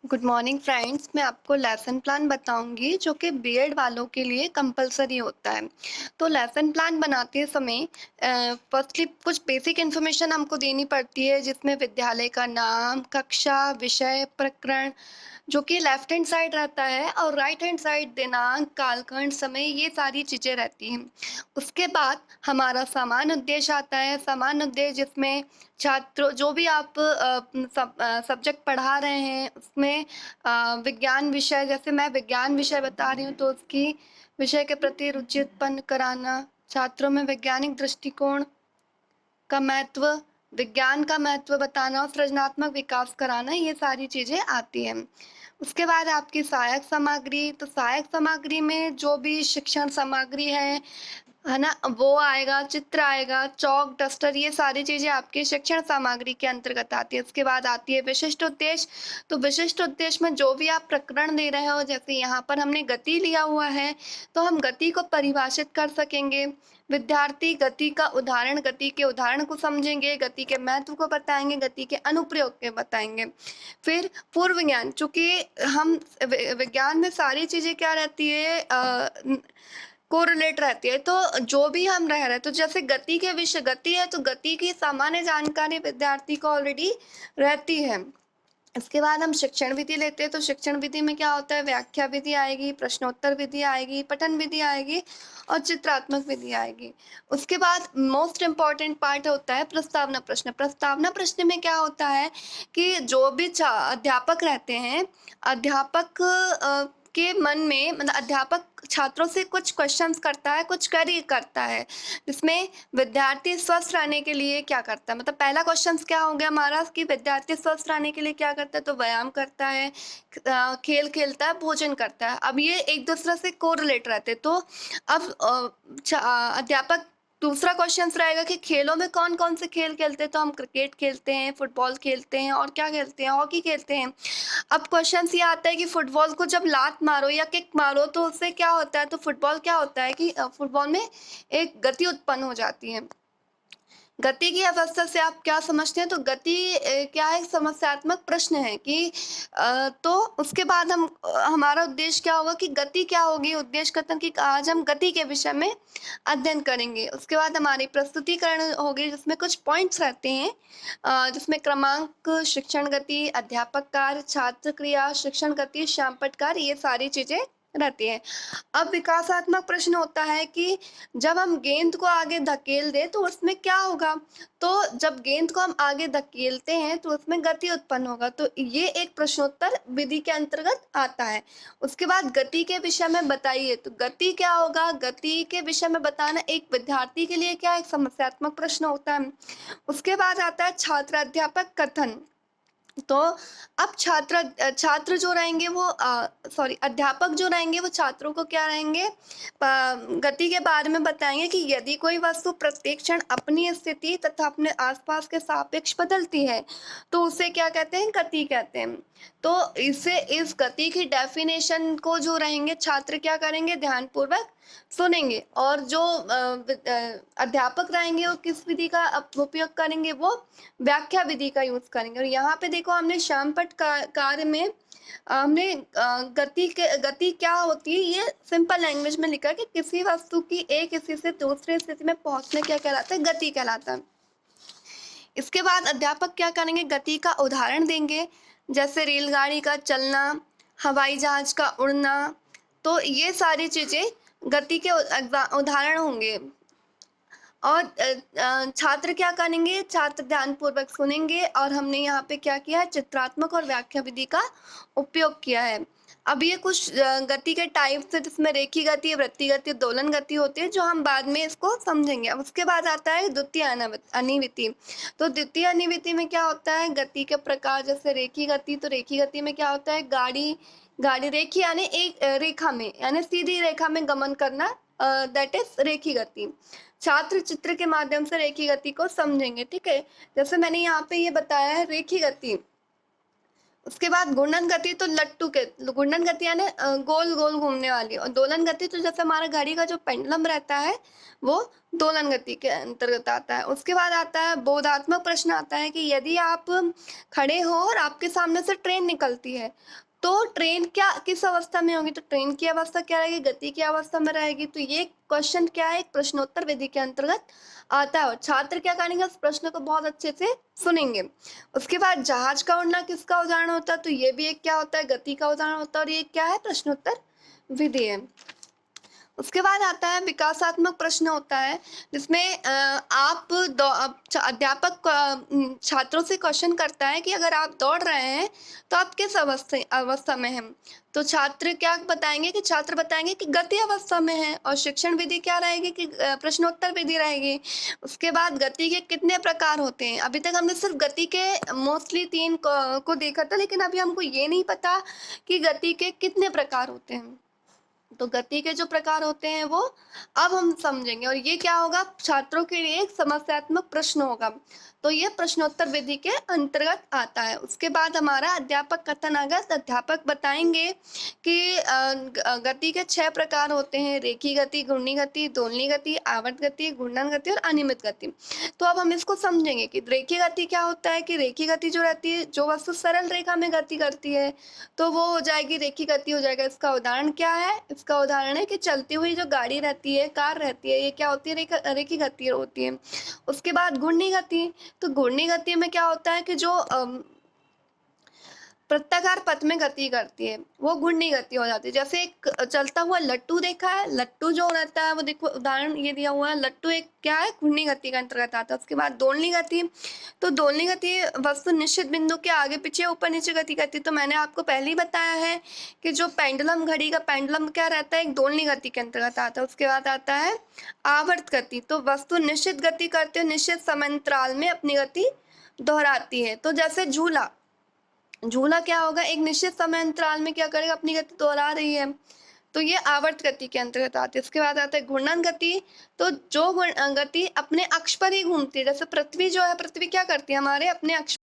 Good morning friends. मैं आपको lesson plan बताऊंगी जो कि बीएड वालों के लिए कंपलसरी होता है। तो लेसन प्लान बनाते समय फर्स्टली कुछ बेसिक इन्फॉर्मेशन हमको देनी पड़ती है, जिसमें विद्यालय का नाम, कक्षा, विषय, प्रकरण जो कि लेफ्ट हैंड साइड रहता है, और राइट हैंड साइड दिनांक, कालखंड, समय, ये सारी चीज़ें रहती हैं। उसके बाद हमारा सामान्य उद्देश्य आता है। सामान्य उद्देश्य जिसमें छात्रों जो भी आप सब्जेक्ट पढ़ा रहे हैं उसमें विज्ञान विषय, जैसे मैं विज्ञान विषय बता रही हूँ तो उसकी विषय के प्रति रुचि उत्पन्न कराना, छात्रों में वैज्ञानिक दृष्टिकोण का महत्व, विज्ञान का महत्व बताना और सृजनात्मक विकास कराना, ये सारी चीज़ें आती हैं। उसके बाद आपकी सहायक सामग्री, तो सहायक सामग्री में जो भी शिक्षण सामग्री है ना, वो आएगा, चित्र आएगा, चौक, डस्टर, ये सारी चीज़ें आपकी शिक्षण सामग्री के अंतर्गत आती है। उसके बाद आती है विशिष्ट उद्देश्य। तो विशिष्ट उद्देश्य में जो भी आप प्रकरण दे रहे हो, जैसे यहाँ पर हमने गति लिया हुआ है तो हम गति को परिभाषित कर सकेंगे। विद्यार्थी गति का उदाहरण, गति के उदाहरण को समझेंगे, गति के महत्व को बताएंगे, गति के अनुप्रयोग के बताएंगे। फिर पूर्व ज्ञान, चूंकि हम विज्ञान में सारी चीज़ें क्या रहती है, कोरिलेट रहती है। तो जो भी हम रह रहे हैं, तो जैसे गति के विषय, गति है तो गति की सामान्य जानकारी विद्यार्थी को ऑलरेडी रहती है। इसके बाद हम शिक्षण विधि लेते हैं, तो शिक्षण विधि में क्या होता है, व्याख्या विधि आएगी, प्रश्नोत्तर विधि आएगी, पठन विधि आएगी और चित्रात्मक विधि आएगी। उसके बाद मोस्ट इम्पॉर्टेंट पार्ट होता है प्रस्तावना प्रश्न। प्रस्तावना प्रश्न में क्या होता है कि जो भी अध्यापक रहते हैं, अध्यापक के मन में, मतलब अध्यापक छात्रों से कुछ क्वेश्चंस करता है, कुछ क्वेरी करता है, जिसमें विद्यार्थी स्वस्थ रहने के लिए क्या करता है। मतलब पहला क्वेश्चन क्या हो गया हमारा कि विद्यार्थी स्वस्थ रहने के लिए क्या करता है, तो व्यायाम करता है, खेल खेलता है, भोजन करता है। अब ये एक दूसरे से कोरिलेट रहते, तो अब अध्यापक, दूसरा क्वेश्चन रहेगा कि खेलों में कौन कौन से खेल खेलते हैं, तो हम क्रिकेट खेलते हैं, फुटबॉल खेलते हैं, और क्या खेलते हैं, हॉकी खेलते हैं। अब क्वेश्चन ये आता है कि फुटबॉल को जब लात मारो या किक मारो तो उससे क्या होता है, तो फुटबॉल क्या होता है कि फुटबॉल में एक गति उत्पन्न हो जाती है। गति की अवस्था से आप क्या समझते हैं, तो गति क्या है, समस्यात्मक प्रश्न है कि तो उसके बाद हम हमारा उद्देश्य क्या होगा कि गति क्या होगी, उद्देश्य कथन की आज हम गति के विषय में अध्ययन करेंगे। उसके बाद हमारी प्रस्तुतिकरण होगी, जिसमें कुछ पॉइंट्स रहते हैं, जिसमें क्रमांक, शिक्षण गति, अध्यापक कार्य, छात्र क्रिया, शिक्षण गति, श्यामपट्ट कार्य, ये सारी चीजें रहती है। अब विकासात्मक प्रश्न होता है कि जब हम गेंद को आगे धकेल दें तो उसमें क्या होगा, तो जब गेंद को हम आगे धकेलते हैं तो उसमें गति उत्पन्न होगा, तो ये एक प्रश्नोत्तर विधि के अंतर्गत आता है। उसके बाद गति के विषय में बताइए, तो गति क्या होगा, गति के विषय में बताना एक विद्यार्थी के लिए क्या एक समस्यात्मक प्रश्न होता है। उसके बाद आता है छात्र अध्यापक कथन। तो अब छात्र जो रहेंगे वो अध्यापक जो रहेंगे वो छात्रों को क्या रहेंगे, गति के बारे में बताएंगे कि यदि कोई वस्तु प्रत्येक क्षण अपनी स्थिति तथा अपने आसपास के सापेक्ष बदलती है तो उसे क्या कहते हैं, गति कहते हैं। तो इस गति की डेफिनेशन को जो रहेंगे छात्र क्या करेंगे, ध्यानपूर्वक सुनेंगे, और जो अध्यापक रहेंगे वो किस विधि का उपयोग करेंगे, वो व्याख्या विधि का यूज करेंगे। और यहाँ पे देखो हमने श्यामपट्ट कार्य में हमने गति क्या होती है, ये सिंपल लैंग्वेज में लिखा है कि किसी वस्तु की एक स्थिति से दूसरी स्थिति में पहुंचने क्या कहलाता है, गति कहलाता है। इसके बाद अध्यापक क्या करेंगे, गति का उदाहरण देंगे, जैसे रेलगाड़ी का चलना, हवाई जहाज का उड़ना, तो ये सारी चीजें गति के उदाहरण होंगे। और छात्र क्या करेंगे, छात्र ध्यानपूर्वक सुनेंगे, और हमने यहाँ पे क्या किया है, चित्रात्मक और व्याख्या विधि का उपयोग किया है। अब ये कुछ गति के टाइप्स है, जिसमें रेखी गति, वृत्तीय गति, दोलन गति होती है, जो हम बाद में इसको समझेंगे। अब उसके बाद आता है द्वितीय अनिविति। तो द्वितीय अनिविति में क्या होता है, गति के प्रकार, जैसे रेखी गति, तो रेखी गति में क्या होता है, गाड़ी रेखी यानी एक रेखा में, यानी सीधी रेखा में गमन करना, दैट इज रेखी गति। छात्र चित्र के माध्यम से रेखी गति को समझेंगे, ठीक है। जैसे मैंने यहाँ पे ये बताया है रेखी गति, उसके बाद घूर्णन गति तो लट्टू के घूर्णन गति यानी गोल गोल घूमने वाली, और दोलन गति तो जैसे हमारा घड़ी का जो पेंडुलम रहता है वो दोलन गति के अंतर्गत आता है। उसके बाद आता है बोधात्मक प्रश्न, आता है कि यदि आप खड़े हो और आपके सामने से ट्रेन निकलती है तो ट्रेन क्या किस अवस्था में होगी, तो ट्रेन की अवस्था क्या रहेगी, गति की अवस्था में रहेगी। तो ये क्वेश्चन क्या है, एक प्रश्नोत्तर विधि के अंतर्गत आता है, और छात्र क्या करेंगे, उस प्रश्न को बहुत अच्छे से सुनेंगे। उसके बाद जहाज का उड़ना किसका उदाहरण होता है, तो ये भी एक क्या होता है, गति का उदाहरण होता है, और ये क्या है, प्रश्नोत्तर विधि है। उसके बाद आता है विकासात्मक प्रश्न होता है, जिसमें अध्यापक छात्रों से क्वेश्चन करता है कि अगर आप दौड़ रहे हैं तो आप किस अवस्था में हैं। तो छात्र क्या बताएंगे, कि छात्र बताएंगे कि गति अवस्था में है, और शिक्षण विधि क्या रहेगी, कि प्रश्नोत्तर विधि रहेगी। उसके बाद गति के कितने प्रकार होते हैं, अभी तक हमने सिर्फ गति के मोस्टली 3 को देखा था, लेकिन अभी हमको ये नहीं पता कि गति के कितने प्रकार होते हैं। तो गति के जो प्रकार होते हैं वो अब हम समझेंगे, और ये क्या होगा, छात्रों के लिए एक समस्यात्मक प्रश्न होगा। तो ये प्रश्नोत्तर विधि के अंतर्गत आता है। उसके बाद हमारा अध्यापक कथन आगत, अध्यापक बताएंगे कि गति के 6 प्रकार होते हैं, रेखी गति, घूर्णी गति, दोलनी गति, आवर्त गति, घूर्णन गति और अनियमित गति। तो अब हम इसको समझेंगे कि रेखी गति क्या होता है, कि रेखी गति जो रहती है, जो वस्तु सरल रेखा में गति करती है तो वो हो जाएगी रेखी गति हो जाएगा। इसका उदाहरण क्या है, इसका उदाहरण है कि चलती हुई जो गाड़ी रहती है, कार रहती है, ये क्या होती है, रेखी गति होती है। उसके बाद घूर्णी गति, तो घूर्णी गति में क्या होता है कि जो वृत्ताकार पथ में गति करती है वो घूर्णी गति हो जाती है। जैसे एक चलता हुआ लट्टू देखा है, लट्टू जो रहता है वो देखो उदाहरण ये दिया हुआ है, लट्टू एक क्या है, घूर्णी गति का अंतर्गत आता है। उसके बाद दोलनी गति, तो दोलनी गति वस्तु निश्चित बिंदु के आगे पीछे ऊपर नीचे गति करती है। तो मैंने आपको पहले ही बताया है कि जो पेंडुलम, घड़ी का पेंडुलम क्या रहता है, एक दोलनी गति के अंतर्गत आता है। उसके बाद आता है आवर्त गति, तो वस्तु निश्चित गति करते हुए निश्चित समय अंतराल में अपनी गति दोहराती है। तो जैसे झूला, झूला क्या होगा, एक निश्चित समय अंतराल में क्या करेगा, अपनी गति दोहरा रही है, तो ये आवर्त गति के अंतर्गत आती है। इसके बाद आता है घूर्णन गति, तो जो गति अपने अक्ष पर ही घूमती है। जैसे पृथ्वी जो है, पृथ्वी क्या करती है, हमारे अपने अक्ष